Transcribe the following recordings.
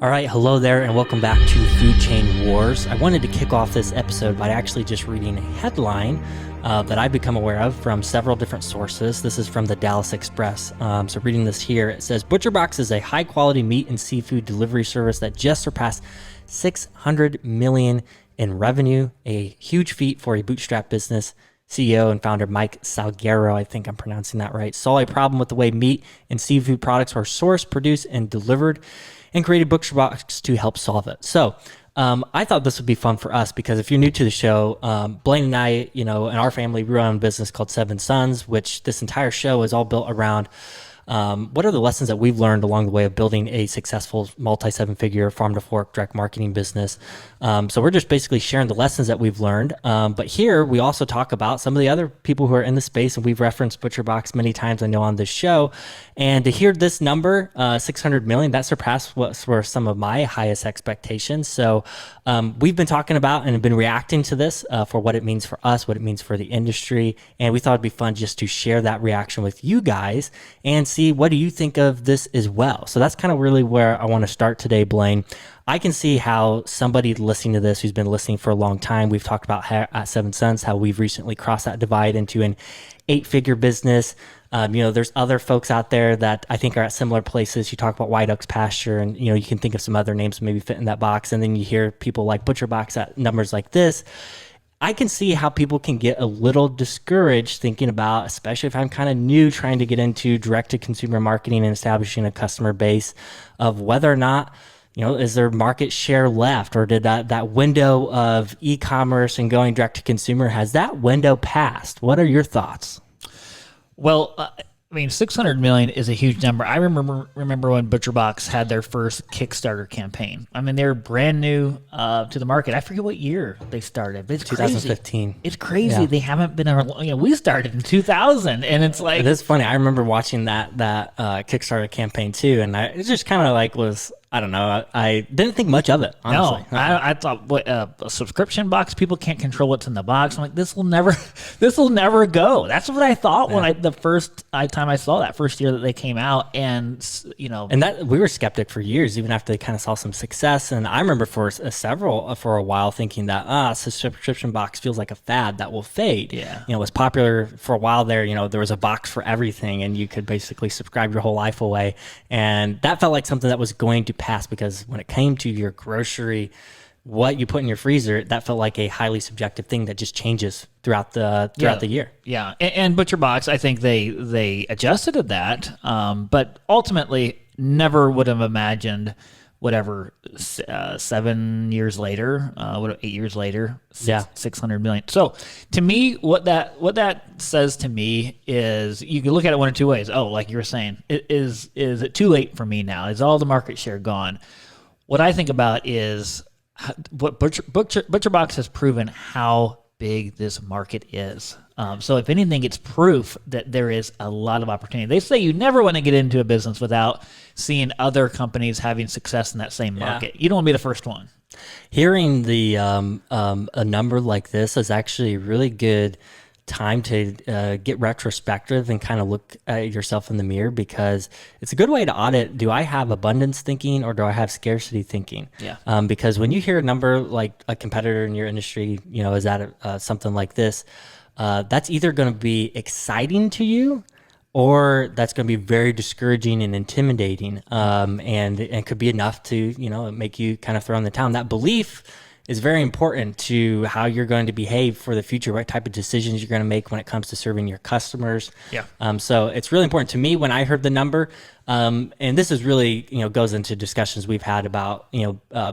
All right, hello there, and welcome back to Food Chain Wars. I wanted to kick off this episode by actually just reading a headline that I've become aware of from several different sources. This is from the Dallas Express. So reading this here, it says, ButcherBox is a high-quality meat and seafood delivery service that just surpassed $600 million in revenue, a huge feat for a bootstrap business. CEO and founder Mike Salguero, I think I'm pronouncing that right, saw a problem with the way meat and seafood products are sourced, produced, and delivered, and created ButcherBox to help solve it. So I thought this would be fun for us because if you're new to the show, Blaine and I, in our family, we run a business called Seven Sons, which this entire show is all built around what are the lessons that we've learned along the way of building a successful multi-seven-figure farm-to-fork direct marketing business. So we're just basically sharing the lessons that we've learned. But here we also talk about some of the other people who are in the space, and we've referenced ButcherBox many times, I know, on this show. And to hear this number, 600 million, that surpassed what were some of my highest expectations. So we've been talking about and have been reacting to this for what it means for us, what it means for the industry. And we thought it'd be fun just to share that reaction with you guys and see what do you think of this as well. So that's kind of really where I want to start today, Blaine. I can see how somebody listening to this who's been listening for a long time, we've talked about at Seven Sons, how we've recently crossed that divide into an 8-figure business. There's other folks out there that I think are at similar places. You talk about White Oaks Pasture, and you can think of some other names that maybe fit in that box. And then you hear people like ButcherBox at numbers like this. I can see how people can get a little discouraged thinking about, especially if I'm kind of new trying to get into direct-to-consumer marketing and establishing a customer base, of whether or not, is there market share left, or did that window of e-commerce and going direct-to-consumer, has that window passed? What are your thoughts? Well, 600 million is a huge number. I remember when ButcherBox had their first Kickstarter campaign. They're brand new to the market. I forget what year they started, but it's 2015. Crazy. It's crazy. Yeah. They haven't been we started in 2000, and it's like... It is funny. I remember watching that Kickstarter campaign too, and it just kind of was... I don't know. I didn't think much of it, honestly. No, I thought, a subscription box, people can't control what's in the box. I'm like, this will never go. That's what I thought when the first time I saw that first year that they came out, and And that we were skeptic for years, even after they kind of saw some success. And I remember for a while thinking that subscription box feels like a fad that will fade. Yeah, it was popular for a while there. There was a box for everything, and you could basically subscribe your whole life away, and that felt like something that was going to pass, because when it came to your grocery, what you put in your freezer, that felt like a highly subjective thing that just changes throughout the year. Yeah, and ButcherBox, I think they adjusted to that, but ultimately never would have imagined 7 years later, 8 years later, 600 million. So to me, what that says to me is, you can look at it one of two ways. Oh, like you were saying, is it too late for me now? Is all the market share gone? What I think about is what ButcherBox has proven how big this market is. So if anything, it's proof that there is a lot of opportunity. They say you never want to get into a business without seeing other companies having success in that same market. You don't want to be the first one. Hearing the a number like this is actually a really good time to get retrospective and kind of look at yourself in the mirror, because it's a good way to audit, do I have abundance thinking or do I have scarcity thinking? Yeah. Because when you hear a number like a competitor in your industry, is that something like this, that's either going to be exciting to you, or that's going to be very discouraging and intimidating, and could be enough to make you kind of throw in the towel. That belief is very important to how you're going to behave for the future, what type of decisions you're going to make when it comes to serving your customers. Yeah. So it's really important to me when I heard the number, and this is really, goes into discussions we've had about,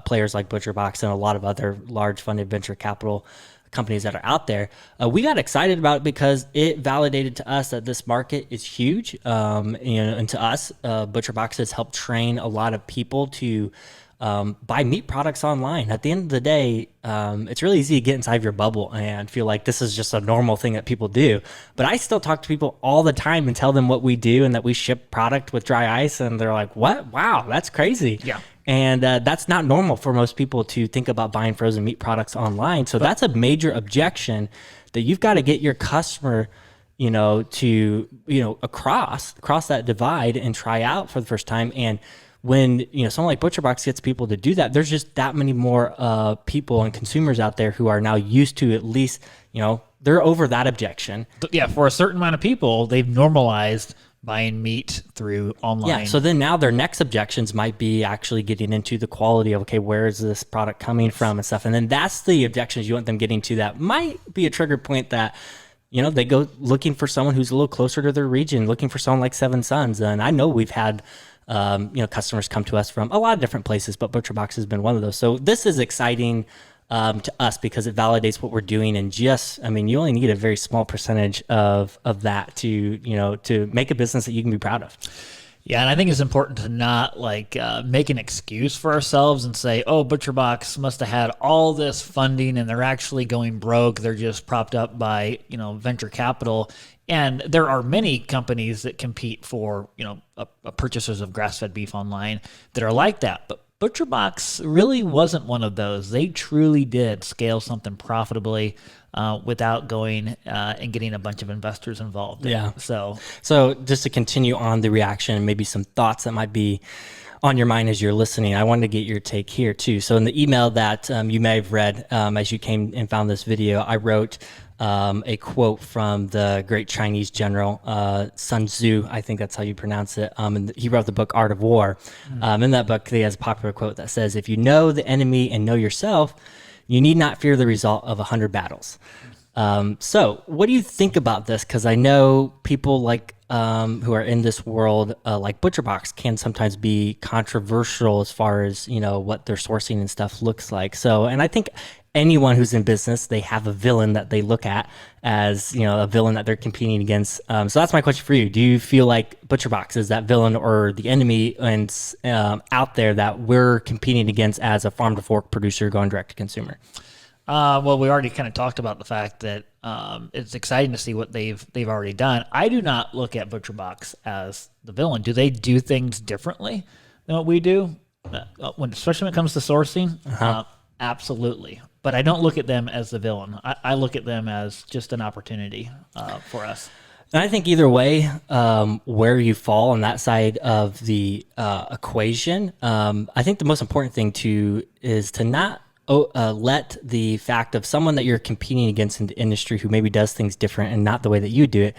players like ButcherBox and a lot of other large funded venture capital companies that are out there. We got excited about it because it validated to us that this market is huge. And to us, ButcherBox has helped train a lot of people to buy meat products online. At the end of the day, it's really easy to get inside your bubble and feel like this is just a normal thing that people do. But I still talk to people all the time and tell them what we do and that we ship product with dry ice, and they're like, what? Wow, that's crazy. Yeah. And that's not normal for most people to think about buying frozen meat products online. So that's a major objection that you've got to get your customer, to, across that divide and try out for the first time. And when, someone like ButcherBox gets people to do that, there's just that many more people and consumers out there who are now used to, at least, they're over that objection. Yeah, for a certain amount of people, they've normalized buying meat through online. Yeah, so then now their next objections might be actually getting into the quality of, okay, where is this product coming from and stuff. And then that's the objections you want them getting to. That might be a trigger point that, they go looking for someone who's a little closer to their region, looking for someone like Seven Sons. And I know we've had, customers come to us from a lot of different places, but ButcherBox has been one of those. So this is exciting to us because it validates what we're doing. And you only need a very small percentage of that to make a business that you can be proud of. Yeah, and I think it's important to not make an excuse for ourselves and say, oh, ButcherBox must have had all this funding and they're actually going broke. They're just propped up by, venture capital. And there are many companies that compete for, purchasers of grass-fed beef online that are like that. But ButcherBox really wasn't one of those. They truly did scale something profitably without going and getting a bunch of investors involved. Yeah. So just to continue on the reaction and maybe some thoughts that might be on your mind as you're listening, I wanted to get your take here too. So in the email that you may have read as you came and found this video, I wrote a quote from the great Chinese general, Sun Tzu, I think that's how you pronounce it. And he wrote the book, Art of War. In that book, he has a popular quote that says, if you know the enemy and know yourself, you need not fear the result of 100 battles. So what do you think about this? Because I know people who are in this world, like ButcherBox, can sometimes be controversial as far as, what their sourcing and stuff looks like. So, and I think anyone who's in business, they have a villain that they look at as, a villain that they're competing against. So that's my question for you. Do you feel like ButcherBox is that villain or the enemy and out there that we're competing against as a farm to fork producer going direct to consumer? Well, we already kind of talked about the fact that it's exciting to see what they've already done. I do not look at ButcherBox as the villain. Do they do things differently than what we do? Especially when it comes to sourcing, absolutely. But I don't look at them as the villain. I look at them as just an opportunity for us. And I think either way, where you fall on that side of the equation, I think the most important thing is to not let the fact of someone that you're competing against in the industry who maybe does things different and not the way that you do it,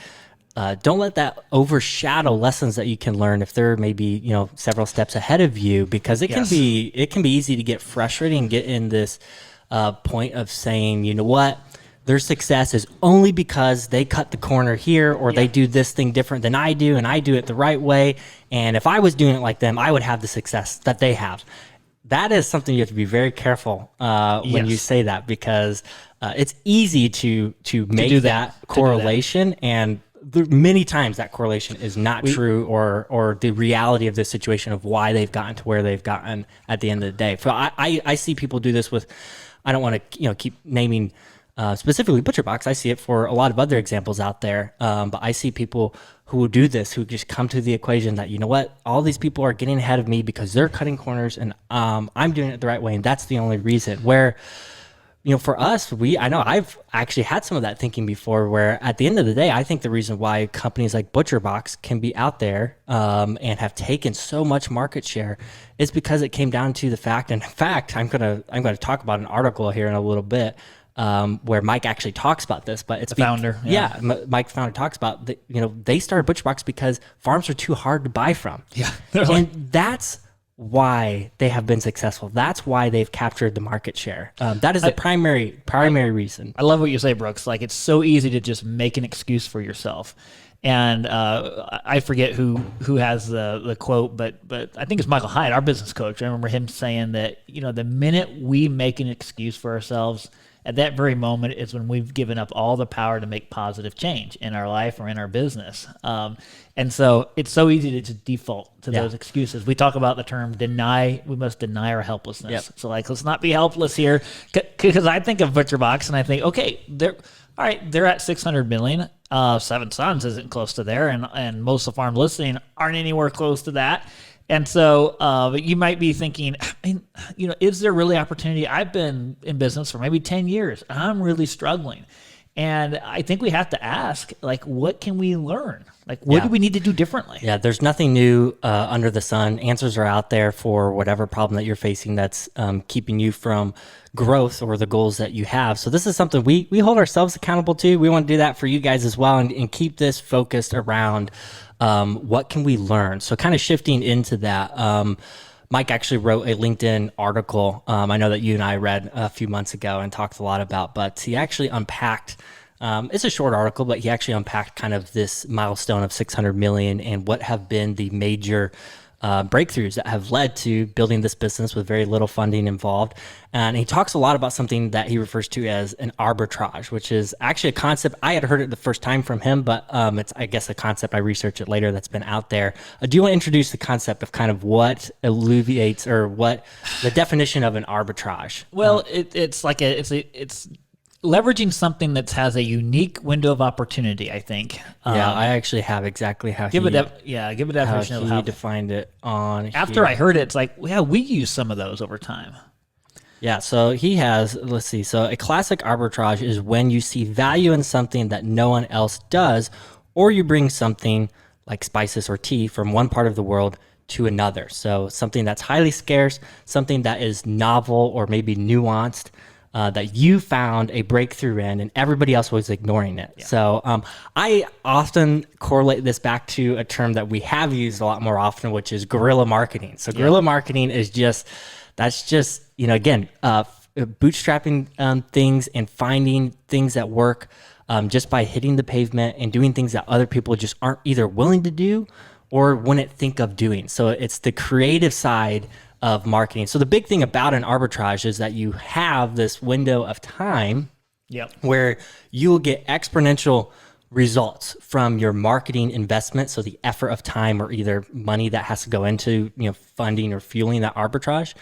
don't let that overshadow lessons that you can learn if they're maybe several steps ahead of you, because it can be easy to get frustrated and get in this point of saying, you know what, their success is only because they cut the corner here or they do this thing different than I do and I do it the right way, and if I was doing it like them, I would have the success that they have. That is something you have to be very careful when you say that, because it's easy to make that correlation, and many times that correlation is not true or the reality of the situation of why they've gotten to where they've gotten at the end of the day. So I see people do this with, I don't want to keep naming specifically ButcherBox. I see it for a lot of other examples out there, but I see people who will do this, who just come to the equation that, you know what, all these people are getting ahead of me because they're cutting corners and I'm doing it the right way, and that's the only reason. Where, for us, I know I've actually had some of that thinking before, where at the end of the day, I think the reason why companies like ButcherBox can be out there and have taken so much market share is because it came down to the fact, and in fact, I'm gonna talk about an article here in a little bit, where Mike actually talks about this, but it's the founder. Mike, the founder, talks about they started ButcherBox because farms are too hard to buy from. Yeah, and that's why they have been successful. That's why they've captured the market share. That is the primary reason. I love what you say, Brooks. It's so easy to just make an excuse for yourself. And I forget who has the quote, but I think it's Michael Hyde, our business coach. I remember him saying that, the minute we make an excuse for ourselves, at that very moment is when we've given up all the power to make positive change in our life or in our business. And so it's so easy to just default to those excuses. We talk about the term we must deny our helplessness. Yep. So let's not be helpless here. Because I think of ButcherBox and I think, okay, they're at 600 million. Seven Sons isn't close to there. And most of the farm listening aren't anywhere close to that. And so you might be thinking, is there really opportunity? I've been in business for maybe 10 years. And I'm really struggling. And I think we have to ask, like, what can we learn? Like, what do we need to do differently? Yeah, there's nothing new under the sun. Answers are out there for whatever problem that you're facing that's keeping you from growth or the goals that you have. So this is something we hold ourselves accountable to. We want to do that for you guys as well, and keep this focused around what can we learn. So kind of shifting into that, Mike actually wrote a LinkedIn article. I know that you and I read a few months ago and talked a lot about, but he actually unpacked, it's a short article, but he actually unpacked kind of this milestone of 600 million and what have been the major breakthroughs that have led to building this business with very little funding involved. And he talks a lot about something that he refers to as an arbitrage, which is actually a concept. I had heard it the first time from him, but it's, I guess, a concept I researched it later that's been out there. Do you want to introduce the concept of kind of what alleviates or what the definition of an arbitrage? Well, it's leveraging something that has a unique window of opportunity, I think. Yeah, I actually have exactly how give a definition of how he defined it on after here. I heard it, it's like, yeah, we use some of those over time. Yeah, so he has, let's see. So a classic arbitrage is when you see value in something that no one else does, or you bring something like spices or tea from one part of the world to another. So something that's highly scarce, something that is novel or maybe nuanced, that you found a breakthrough in and everybody else was ignoring it. Yeah. So I often correlate this back to a term that we have used a lot more often, which is guerrilla marketing. So guerrilla marketing is that's just, again, bootstrapping things and finding things that work just by hitting the pavement and doing things that other people just aren't either willing to do or wouldn't think of doing. So it's the creative side of marketing. So the big thing about an arbitrage is that you have this window of time where you will get exponential results from your marketing investment. So the effort of time or either money that has to go into, funding or fueling that arbitrage,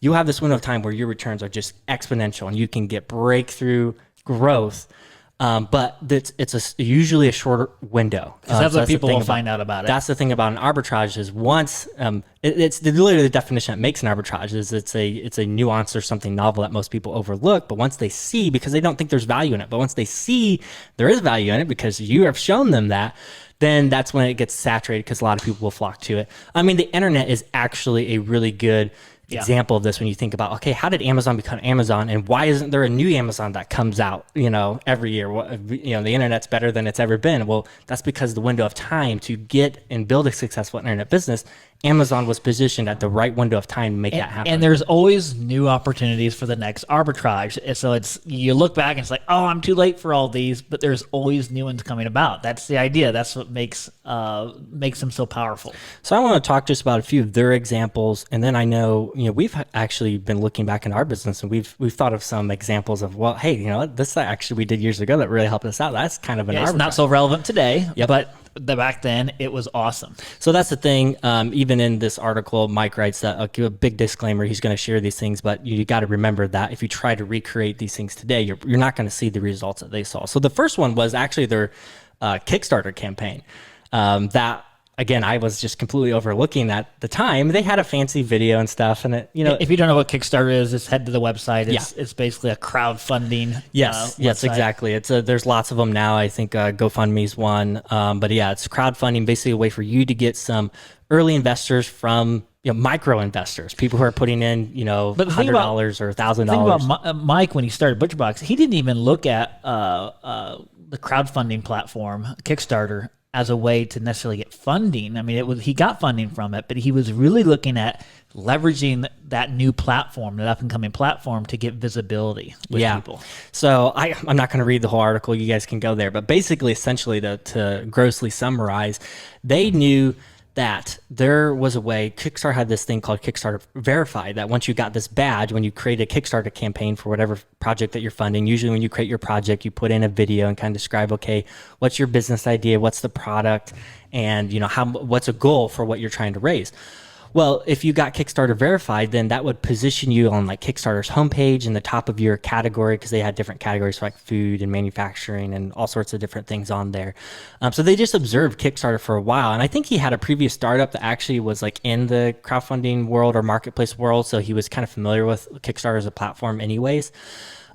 you have this window of time where your returns are just exponential and you can get breakthrough growth. But it's usually a shorter window. That's what people will find out about it. That's the thing about an arbitrage is once it's literally the definition that makes an arbitrage is it's a nuance or something novel that most people overlook. But once they see, because they don't think there's value in it, but once they see there is value in it because you have shown them that, then that's when it gets saturated because a lot of people will flock to it. I mean, the internet is actually a really good example of this when you think about, okay, how did Amazon become Amazon and why isn't there a new Amazon that comes out, every year? The internet's better than it's ever been. Well, that's because the window of time to get and build a successful internet business, Amazon was positioned at the right window of time to make that happen. And there's always new opportunities for the next arbitrage. And so you look back and it's like, oh, I'm too late for all these, but there's always new ones coming about. That's the idea. That's what makes them so powerful. So I want to talk just about a few of their examples, and then I know we've actually been looking back in our business and we've thought of some examples of, well, hey, this actually we did years ago that really helped us out. That's kind of an arbitrage. It's not so relevant today, but back then it was awesome. So that's the thing. Even in this article, Mike writes that, I'll give a big disclaimer, he's going to share these things, but you got to remember that if you try to recreate these things today, you're not going to see the results that they saw. So the first one was actually their Kickstarter campaign. That, again, I was just completely overlooking at the time. They had a fancy video and stuff, and if you don't know what Kickstarter is, just head to the website. It's basically a crowdfunding. Yes, exactly. There's lots of them now. I think GoFundMe's one, but yeah, it's crowdfunding, basically a way for you to get some early investors from micro investors, people who are putting in $100 or $1,000. The thing about Mike when he started ButcherBox, he didn't even look at the crowdfunding platform Kickstarter as a way to necessarily get funding. I mean, he got funding from it, but he was really looking at leveraging that new platform, that up and coming platform, to get visibility with people. So I'm not going to read the whole article. You guys can go there, but basically, essentially, to grossly summarize, they knew that there was a way. Kickstarter had this thing called Kickstarter Verified, that once you got this badge, when you create a Kickstarter campaign for whatever project that you're funding, usually when you create your project, you put in a video and kind of describe, okay, what's your business idea, what's the product, and what's a goal for what you're trying to raise. Well, if you got Kickstarter Verified, then that would position you on like Kickstarter's homepage in the top of your category, because they had different categories for like food and manufacturing and all sorts of different things on there. So they just observed Kickstarter for a while. And I think he had a previous startup that actually was like in the crowdfunding world or marketplace world. So he was kind of familiar with Kickstarter as a platform anyways.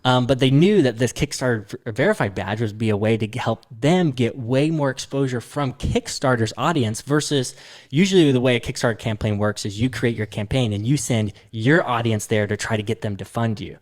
But they knew that this Kickstarter verified badge would be a way to help them get way more exposure from Kickstarter's audience versus usually the way a Kickstarter campaign works is you create your campaign and you send your audience there to try to get them to fund you.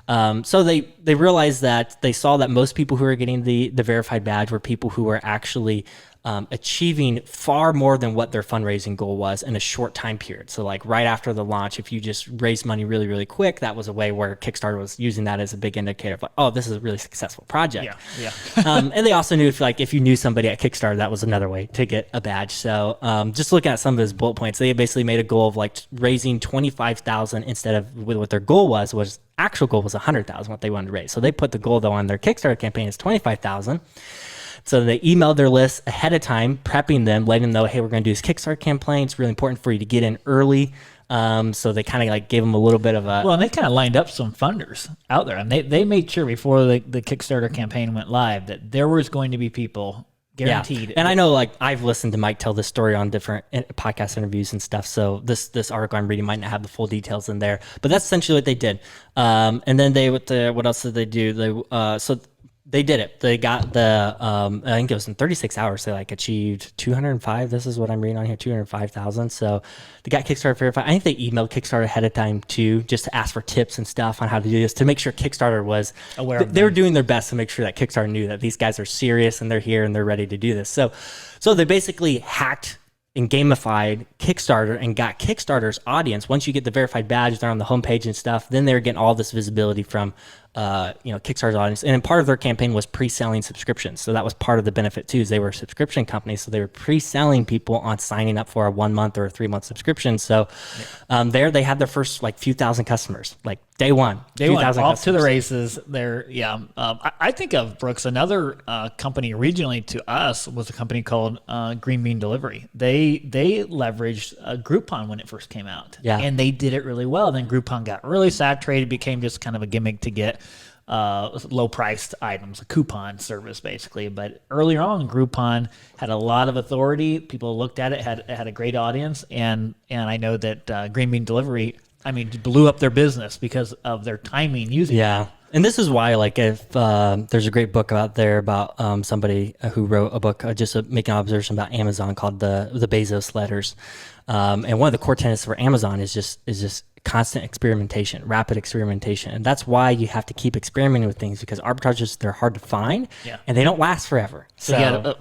So they realized that they saw that most people who were getting the verified badge were people who were actually achieving far more than what their fundraising goal was in a short time period. So like right after the launch, if you just raised money really, really quick, that was a way where Kickstarter was using that as a big indicator of like, oh, this is a really successful project. Yeah. And they also knew if you knew somebody at Kickstarter, that was another way to get a badge. So just looking at some of his bullet points, they basically made a goal of like raising 25,000 instead of what their goal was actual goal was 100,000 what they wanted to raise. So they put the goal though on their Kickstarter campaign is 25,000. So they emailed their list ahead of time, prepping them, letting them know, hey, we're going to do this Kickstarter campaign. It's really important for you to get in early. So they kind of like gave them a little bit of a... Well, and they kind of lined up some funders out there. And they made sure before the Kickstarter campaign went live that there was going to be people guaranteed. Yeah. And I know like I've listened to Mike tell this story on different podcast interviews and stuff. So this article I'm reading might not have the full details in there, but that's essentially what they did. And then what else did they do? They did it. They got I think it was in 36 hours, they like achieved 205. This is what I'm reading on here, 205,000. So they got Kickstarter verified. I think they emailed Kickstarter ahead of time too, just to ask for tips and stuff on how to do this, to make sure Kickstarter was aware of them. They were doing their best to make sure that Kickstarter knew that these guys are serious and they're here and they're ready to do this. So they basically hacked and gamified Kickstarter and got Kickstarter's audience. Once you get the verified badge, they're on the homepage and stuff, then they're getting all this visibility from Kickstarter's audience. And then part of their campaign was pre-selling subscriptions. So that was part of the benefit too, is they were a subscription company. So they were pre-selling people on signing up for a 1 month or a 3 month subscription. So there they had their first like few thousand customers, like day one off customers. To the races there. Yeah. I think of, Brooks, another company regionally to us was a company called Green Bean Delivery. They leveraged Groupon when it first came out. Yeah. And they did it really well. Then Groupon got really saturated, became just kind of a gimmick to get low priced items, a coupon service basically. But earlier on, Groupon had a lot of authority. People looked at it, had a great audience. And I know that Green Bean Delivery, blew up their business because of their timing using it. And this is why, like, if there's a great book out there about somebody who wrote a book just making an observation about Amazon called the Bezos Letters. And one of the core tenets for Amazon is just constant experimentation, rapid experimentation. And that's why you have to keep experimenting with things, because arbitrages, they're hard to find and they don't last forever. So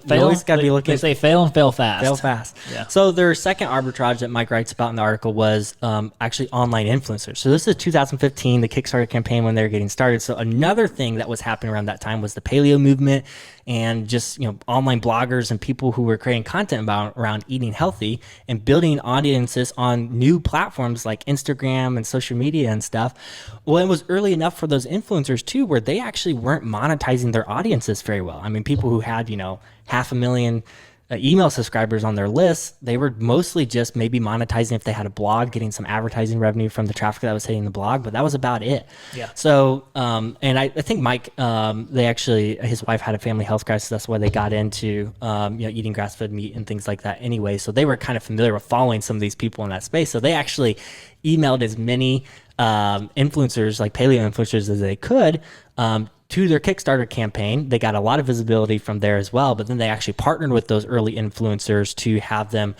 you always got to be looking. They say fail and fail fast. Fail fast. Yeah. So their second arbitrage that Mike writes about in the article was actually online influencers. So this is 2015, the Kickstarter campaign when they were getting started. So another thing that was happening around that time was the paleo movement and just online bloggers and people who were creating content around eating healthy and building audiences on new platforms like Instagram and social media and stuff. Well, it was early enough for those influencers too, where they actually weren't monetizing their audiences very well. People who had 500,000 email subscribers on their list, they were mostly just maybe monetizing if they had a blog, getting some advertising revenue from the traffic that was hitting the blog, but that was about it. Yeah. So, and I think Mike, his wife had a family health crisis. That's why they got into, eating grass-fed meat and things like that anyway. So they were kind of familiar with following some of these people in that space. So they actually emailed as many influencers, like paleo influencers, as they could, to their Kickstarter campaign. They got a lot of visibility from there as well, but then they actually partnered with those early influencers to have them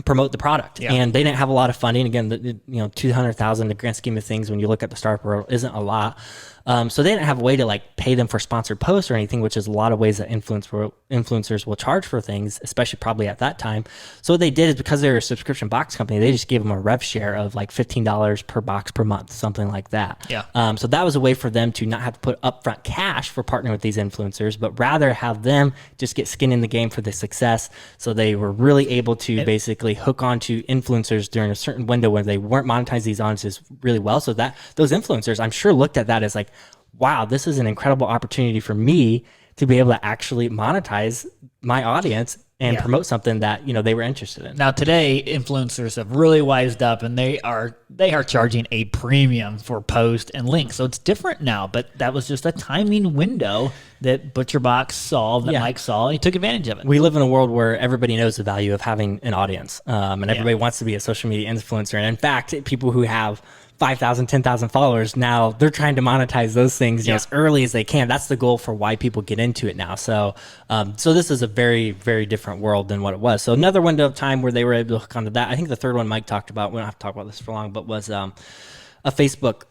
promote the product. Yeah. And they didn't have a lot of funding. Again, 200,000 in the grand scheme of things, when you look at the startup world, isn't a lot. So they didn't have a way to like pay them for sponsored posts or anything, which is a lot of ways that influencers will charge for things, especially probably at that time. So what they did is, because they're a subscription box company, they just gave them a rev share of like $15 per box per month, something like that. Yeah. So that was a way for them to not have to put upfront cash for partnering with these influencers, but rather have them just get skin in the game for the success. So they were really able to basically hook onto influencers during a certain window where they weren't monetizing these audiences really well. So that those influencers, I'm sure, looked at that as like, wow, this is an incredible opportunity for me to be able to actually monetize my audience and promote something that they were interested in. Now today, influencers have really wised up, and they are they are charging a premium for post and links. So it's different now, but that was just a timing window that ButcherBox saw, that Mike saw, and he took advantage of it. We live in a world where everybody knows the value of having an audience, and everybody wants to be a social media influencer. And in fact, people who have 5,000, 10,000 followers now, they're trying to monetize those things as early as they can. That's the goal for why people get into it now. So this is a very, very different world than what it was. So another window of time where they were able to hook onto that. I think the third one Mike talked about, we don't have to talk about this for long, but was a Facebook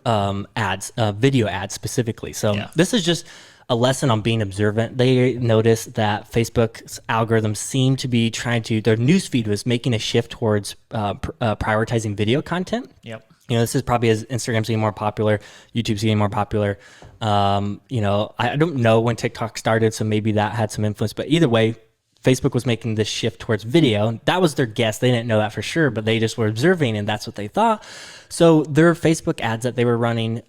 ads, video ads specifically. So this is just a lesson on being observant. They noticed that Facebook's algorithms seemed to be their newsfeed was making a shift towards prioritizing video content. Yep. This is probably as Instagram's getting more popular, YouTube's getting more popular. I don't know when TikTok started, so maybe that had some influence. But either way, Facebook was making this shift towards video. That was their guess. They didn't know that for sure, but they just were observing, and that's what they thought. So their Facebook ads that they were running,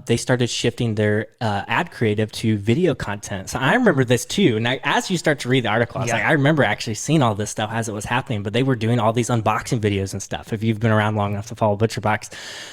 they started shifting their ad creative to video content. So I remember this too. And as you start to read the article, I remember actually seeing all this stuff as it was happening, but they were doing all these unboxing videos and stuff. If you've been around long enough to follow ButcherBox,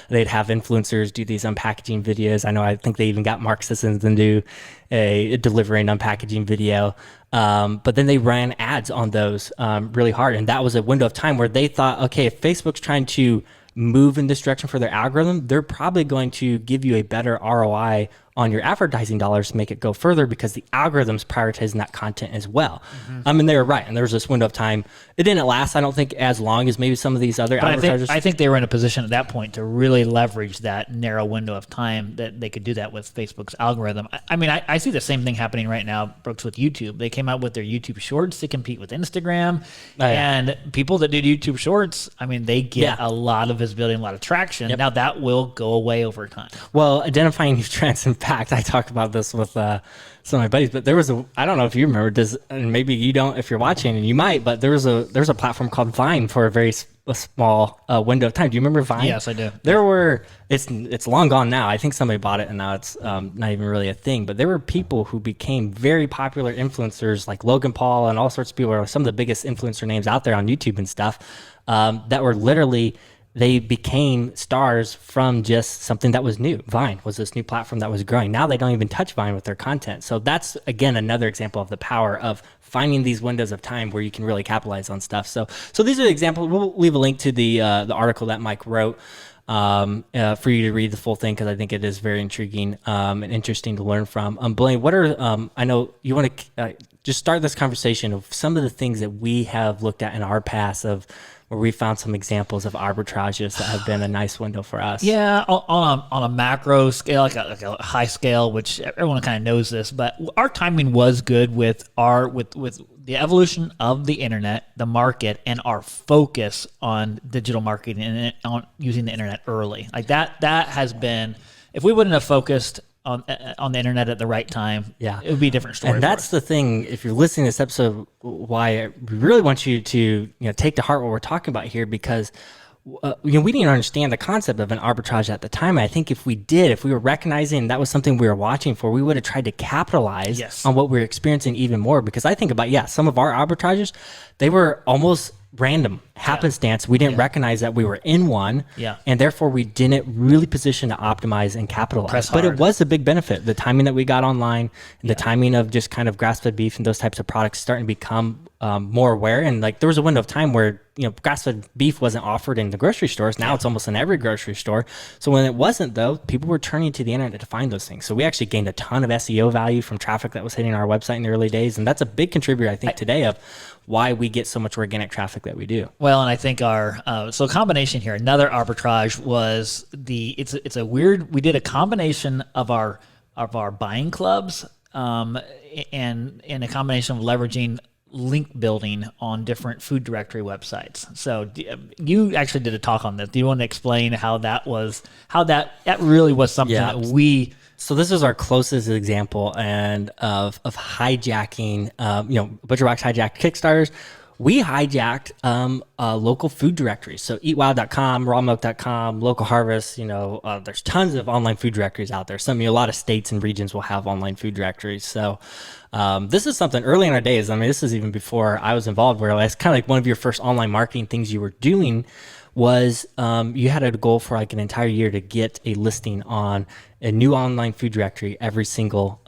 they'd have influencers do these unpackaging videos. I think they even got Mark Sissons to do a delivering unpackaging video. But then they ran ads on those really hard. And that was a window of time where they thought, okay, if Facebook's trying to move in this direction for their algorithm, they're probably going to give you a better ROI on your advertising dollars to make it go further because the algorithm's prioritizing that content as well. And they were right. And there was this window of time. It didn't last, I don't think, as long as maybe some of these other advertisers. I think they were in a position at that point to really leverage that narrow window of time that they could do that with Facebook's algorithm. I see the same thing happening right now, Brooks, with YouTube. They came out with their YouTube Shorts to compete with Instagram. And people that do YouTube Shorts, they get a lot of visibility and a lot of traction. Now that will go away over time. Well, identifying new trends, in fact, I talk about this with some of my buddies, but there was I don't know if you remember, and maybe you don't if you're watching, and you might, but there's a platform called Vine for a small window of time. Do you remember Vine? Yes, I do. It's long gone now. I think somebody bought it and now it's not even really a thing, but there were people who became very popular influencers like Logan Paul and all sorts of people, are some of the biggest influencer names out there on YouTube and stuff, that were literally, they became stars from just something that was new. Vine was this new platform that was growing. Now they don't even touch Vine with their content. So that's, again, another example of the power of finding these windows of time where you can really capitalize on stuff. So these are the examples. We'll leave a link to the article that Mike wrote for you to read the full thing, because I think it is very intriguing and interesting to learn from. Blaine, what are, I know you want to just start this conversation of some of the things that we have looked at in our past of where we found some examples of arbitrages that have been a nice window for us. Yeah, on a macro scale, like a high scale, which everyone kind of knows this, but our timing was good with the evolution of the internet, the market, and our focus on digital marketing and on using the internet early. Like that has been, if we wouldn't have focused on the internet at the right time, it would be a different story. And that's the thing, if you're listening to this episode, why I really want you to take to heart what we're talking about here, because we didn't understand the concept of an arbitrage at the time. I think if we were recognizing that was something we were watching for, we would have tried to capitalize on what we're experiencing even more. Because I think about, some of our arbitrages, they were almost random happenstance. We didn't recognize that we were in one, and therefore we didn't really position to optimize and capitalize. But it was a big benefit. The timing that we got online, and the timing of just kind of grass-fed beef and those types of products starting to become more aware. And like there was a window of time where grass-fed beef wasn't offered in the grocery stores. Now it's almost in every grocery store. So when it wasn't, though, people were turning to the internet to find those things. So we actually gained a ton of SEO value from traffic that was hitting our website in the early days, and that's a big contributor, I think, today of why we get so much organic traffic that we do. Well, and I think our so a combination here, another arbitrage was it's a weird, we did a combination of our buying clubs and a combination of leveraging link building on different food directory websites. So you actually did a talk on that. Do you want to explain how that really was something that we... So this is our closest example and of hijacking, ButcherBox hijacked Kickstarters. We hijacked local food directories. So eatwild.com, rawmilk.com, local harvest, there's tons of online food directories out there. A lot of states and regions will have online food directories. So this is something early in our days. This is even before I was involved, where it's kind of like one of your first online marketing things you were doing was you had a goal for like an entire year to get a listing on a new online food directory every single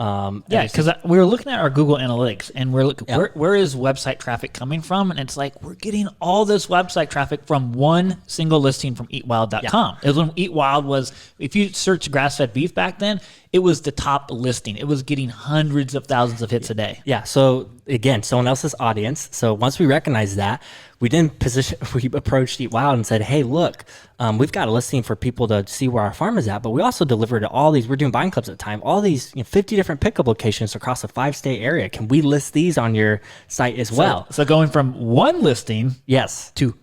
because we were looking at our Google Analytics and we're looking where is website traffic coming from, and it's like we're getting all this website traffic from one single listing from eatwild.com. It was when Eat Wild was, if you search grass-fed beef back then, it was the top listing. It was getting hundreds of thousands of hits a day. Yeah. So again, someone else's audience. So once we recognized that, we approached Eat Wild and said, hey, look, we've got a listing for people to see where our farm is at, but we also deliver to all these, we're doing buying clubs at the time, all these 50 different pickup locations across a 5-state area. Can we list these on your site as well? So going from one listing to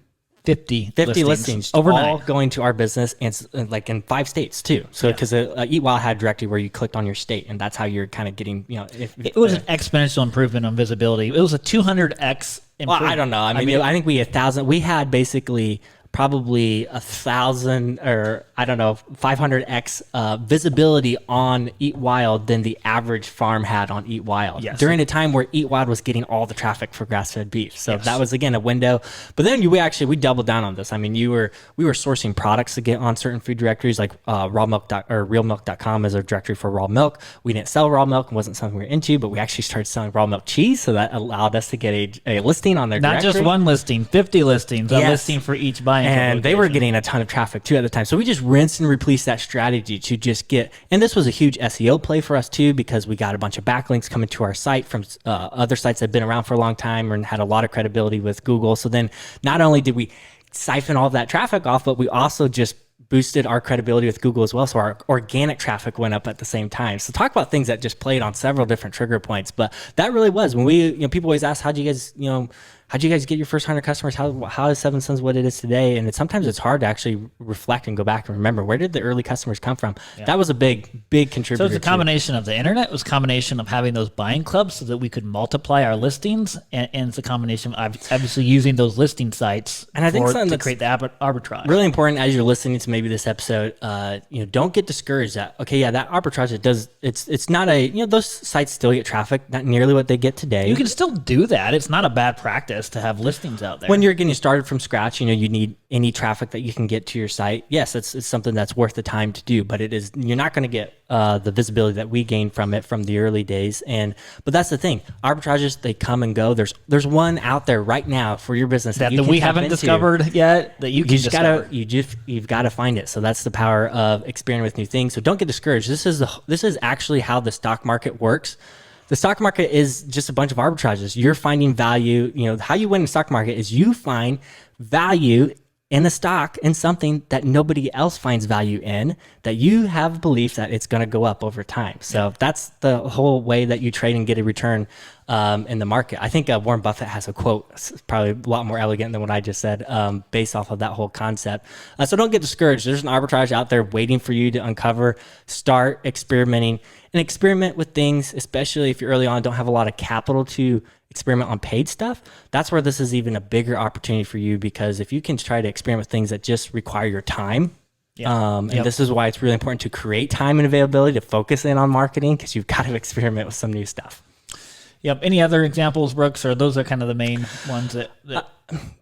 50 listings overnight, all going to our business, and like in 5 states too. So because Eat Wild had a directory where you clicked on your state, and that's how you're kind of getting, it was an exponential improvement on visibility. It was a 200x improvement. Well, I don't know. I mean, I think we had 1,000. We had basically probably 1,000 or 500x visibility on Eat Wild than the average farm had on Eat Wild during a time where Eat Wild was getting all the traffic for grass-fed beef. So that was again a window. But then we doubled down on this. I mean, we were sourcing products to get on certain food directories like realmilk.com is a directory for raw milk. We didn't sell raw milk; it wasn't something we were into, but we actually started selling raw milk cheese, so that allowed us to get a listing on their not directory. just one listing, 50 listings, a listing for each buying. And they were getting a ton of traffic too at the time. So we just rinsed and replaced that strategy to just get, and this was a huge SEO play for us too, because we got a bunch of backlinks coming to our site from other sites that had been around for a long time and had a lot of credibility with Google. So then not only did we siphon all of that traffic off, but we also just boosted our credibility with Google as well. So our organic traffic went up at the same time. So talk about things that just played on several different trigger points. But that really was when people always ask, how'd you guys get your first 100 customers? How is Seven Sons what it is today? And sometimes it's hard to actually reflect and go back and remember, where did the early customers come from? Yeah. That was a big contributor. So it's a combination of the internet. It was a combination of having those buying clubs so that we could multiply our listings. And it's a combination of obviously using those listing sites and I think to create the arbitrage. Really important as you're listening to maybe this episode, don't get discouraged that, that arbitrage, it's not those sites still get traffic, not nearly what they get today. You can still do that. It's not a bad practice to have listings out there. When you're getting started from scratch, you need any traffic that you can get to your site. Yes, it's something that's worth the time to do, but you're not going to get the visibility that we gained from it from the early days. But that's the thing. Arbitrages, they come and go. There's one out there right now for your business that we haven't discovered yet that you've got to find it. So that's the power of experimenting with new things. So don't get discouraged. This is actually how the stock market works. The stock market is just a bunch of arbitrages. You're finding value. How you win in the stock market is you find value in a stock, in something that nobody else finds value in, that you have belief that it's going to go up over time. So that's the whole way that you trade and get a return in the market. I think Warren Buffett has a quote, it's probably a lot more elegant than what I just said, based off of that whole concept. So don't get discouraged. There's an arbitrage out there waiting for you to uncover. Start experimenting and experiment with things, especially if you're early on, don't have a lot of capital to experiment on paid stuff. That's where this is even a bigger opportunity for you, because if you can try to experiment with things that just require your time, and this is why it's really important to create time and availability to focus in on marketing, because you've got to experiment with some new stuff. Yep. Any other examples, Brooks, or those are kind of the main ones that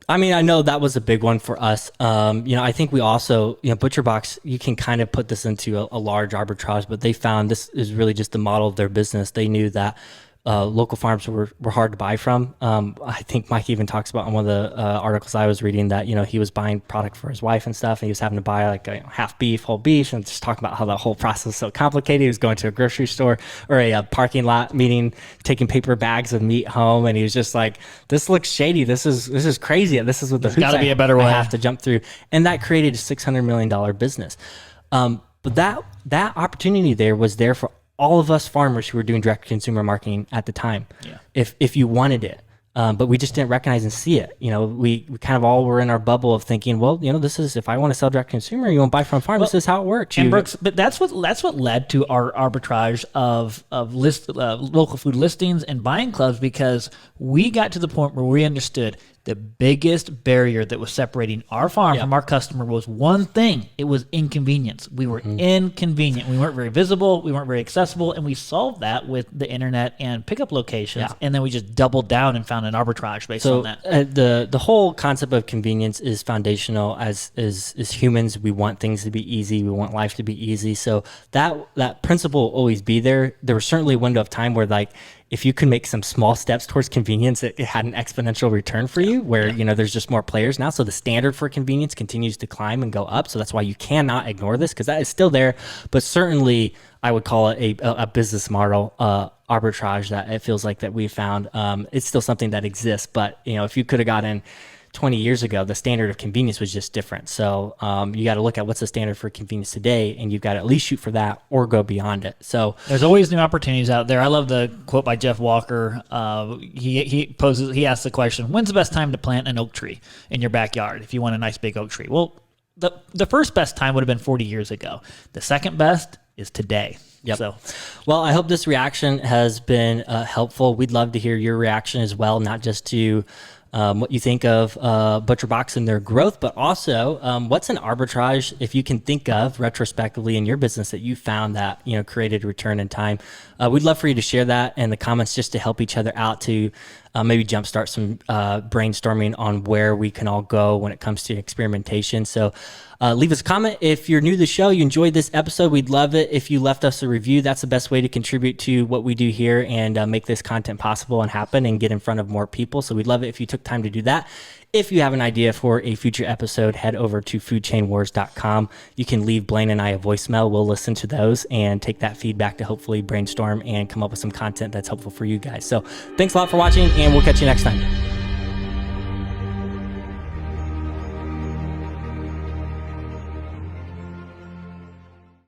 I mean, I know that was a big one for us. I think we also, ButcherBox, you can kind of put this into a large arbitrage, but they found this is really just the model of their business. They knew that local farms were hard to buy from. I think Mike even talks about in one of the articles I was reading that, he was buying product for his wife and stuff, and he was having to buy like half beef, whole beef, and just talking about how the whole process is so complicated. He was going to a grocery store or a parking lot meeting, taking paper bags of meat home, and he was just like, this looks shady. This is crazy. This is what the hoops be a better way I have to jump through. And that created a $600 million business. But that opportunity there was there for all of us farmers who were doing direct consumer marketing at the time, if you wanted it. But we just didn't recognize and see it. We kind of all were in our bubble of thinking, well, this is, if I want to sell direct consumer, you want to buy from a farm, this is how it works. And Brooks, but that's what led to our arbitrage of local food listings and buying clubs, because we got to the point where we understood the biggest barrier that was separating our farm from our customer was one thing. It was inconvenience. We were inconvenient. We weren't very visible. We weren't very accessible. And we solved that with the internet and pickup locations. And then we just doubled down and found an arbitrage based on that. The whole concept of convenience is foundational. As humans, we want things to be easy. We want life to be easy. So that principle will always be there. There was certainly a window of time where, like, if you can make some small steps towards convenience, it had an exponential return for you where, there's just more players now. So the standard for convenience continues to climb and go up. So that's why you cannot ignore this, because that is still there. But certainly I would call it a business model arbitrage that it feels like that we found. It's still something that exists. But, if you could have gotten 20 years ago, the standard of convenience was just different. So you got to look at what's the standard for convenience today, and you've got to at least shoot for that or go beyond it. So there's always new opportunities out there. I love the quote by Jeff Walker. He asks the question, when's the best time to plant an oak tree in your backyard if you want a nice big oak tree? Well, the first best time would have been 40 years ago. The second best is today. Yep. So, well, I hope this reaction has been helpful. We'd love to hear your reaction as well, not just to what you think of ButcherBox and their growth, but also what's an arbitrage, if you can think of retrospectively in your business, that you found that created return in time. We'd love for you to share that in the comments, just to help each other out, to maybe jumpstart some brainstorming on where we can all go when it comes to experimentation. So leave us a comment. If you're new to the show, you enjoyed this episode, we'd love it if you left us a review. That's the best way to contribute to what we do here and make this content possible and happen and get in front of more people. So we'd love it if you took time to do that. If you have an idea for a future episode, head over to foodchainwars.com. You can leave Blaine and I a voicemail. We'll listen to those and take that feedback to hopefully brainstorm and come up with some content that's helpful for you guys. So thanks a lot for watching, and we'll catch you next time.